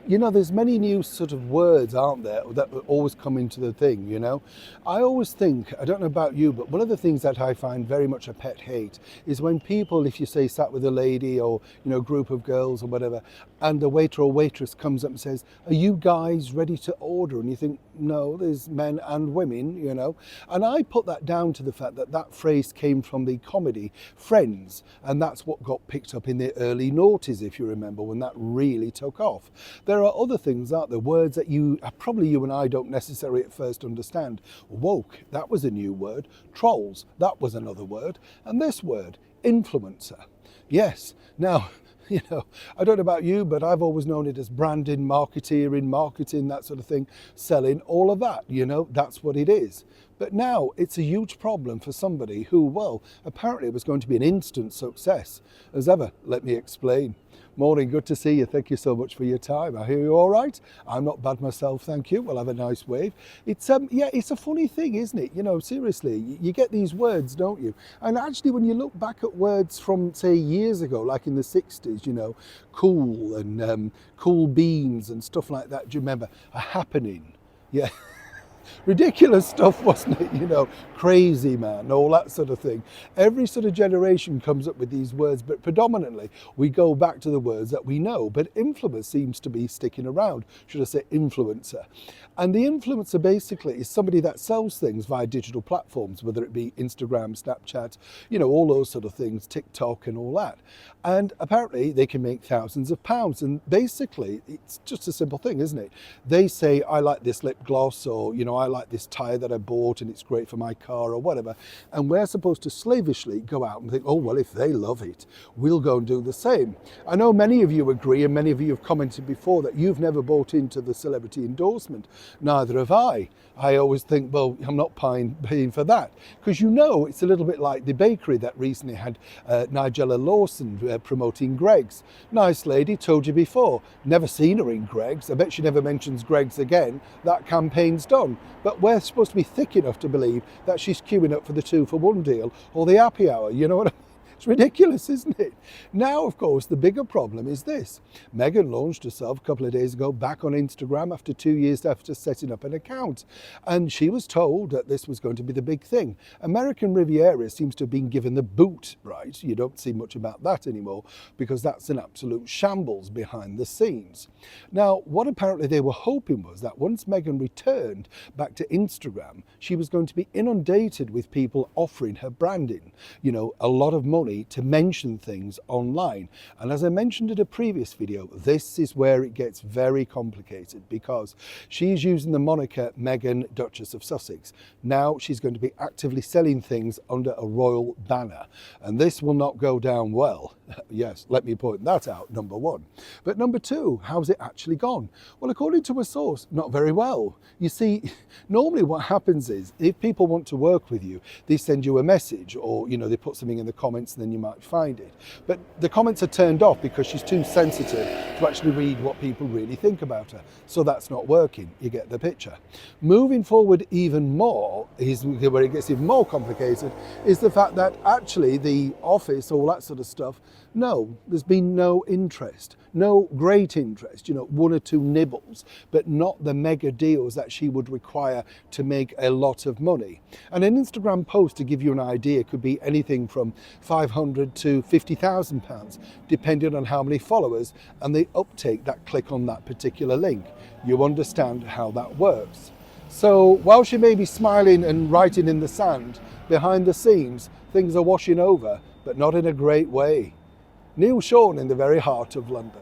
You know, there's many new sort of words, aren't there, that always come into the thing, you know? I always think, I don't know about you, but one of the things that I find very much a pet hate is when people, if you say sat with a lady or, you know, group of girls or whatever, and the waiter or waitress comes up and says, "Are you guys ready to order?" And you think, no, there's men and women, you know? And I put that down to the fact that that phrase came from the comedy Friends, and that's what got picked up in the early noughties, if you remember, when that really took off. There are other things, aren't there? Words that probably you and I don't necessarily at first understand. Woke, that was a new word. Trolls, that was another word. And this word, influencer. Yes, now, you know, I don't know about you, but I've always known it as branding, marketeering, marketing, that sort of thing, selling, all of that, you know, that's what it is. But now it's a huge problem for somebody who, well, apparently it was going to be an instant success. As ever, let me explain. Morning, good to see you. Thank you so much for your time. I hear you all right. I'm not bad myself, thank you. We'll have a nice wave. It's yeah, it's a funny thing, isn't it? You know, seriously, you get these words, don't you? And actually, when you look back at words from, say, years ago, like in the 60s, you know, cool and cool beans and stuff like that. Do you remember? A happening. Yeah. Ridiculous stuff, wasn't it? You know, crazy man, all that sort of thing. Every sort of generation comes up with these words, but predominantly we go back to the words that we know. But influencer seems to be sticking around, should I say influencer. And the influencer basically is somebody that sells things via digital platforms, whether it be Instagram, Snapchat, you know, all those sort of things, TikTok and all that. And apparently they can make thousands of pounds. And basically it's just a simple thing, isn't it? They say, I like this lip gloss, or, you know, I like this tyre that I bought and it's great for my car or whatever. And we're supposed to slavishly go out and think, oh, well, if they love it, we'll go and do the same. I know many of you agree, and many of you have commented before that you've never bought into the celebrity endorsement. Neither have I. I always think, well, I'm not paying for that. Because you know, it's a little bit like the bakery that recently had Nigella Lawson promoting Greggs. Nice lady, told you before. Never seen her in Greggs. I bet she never mentions Greggs again. That campaign's done. But we're supposed to be thick enough to believe that she's queuing up for the 2-for-1 deal or the happy hour. You know what I mean? It's ridiculous, isn't it? Now, of course, the bigger problem is this. Meghan launched herself a couple of days ago back on Instagram after 2 years after setting up an account. And she was told that this was going to be the big thing. American Riviera seems to have been given the boot, right? You don't see much about that anymore because that's an absolute shambles behind the scenes. Now, what apparently they were hoping was that once Meghan returned back to Instagram, she was going to be inundated with people offering her branding, you know, a lot of money to mention things online. And as I mentioned in a previous video, this is where it gets very complicated because she's using the moniker Meghan, Duchess of Sussex. Now she's going to be actively selling things under a royal banner. And this will not go down well. Yes, let me point that out, number one. But number two, how's it actually gone? Well, according to a source, not very well. You see, normally what happens is if people want to work with you, they send you a message or, you know, they put something in the comments and then you might find it. But the comments are turned off because she's too sensitive to actually read what people really think about her. So that's not working. You get the picture. Moving forward even more, is where it gets even more complicated, is the fact that actually the office, all that sort of stuff, no, there's been no interest, no great interest, you know, one or two nibbles, but not the mega deals that she would require to make a lot of money. And an Instagram post, to give you an idea, could be anything from £500 to £50,000, depending on how many followers and the uptake that click on that particular link. You understand how that works. So while she may be smiling and writing in the sand, behind the scenes, things are washing over, but not in a great way. Neil Sean in the very heart of London.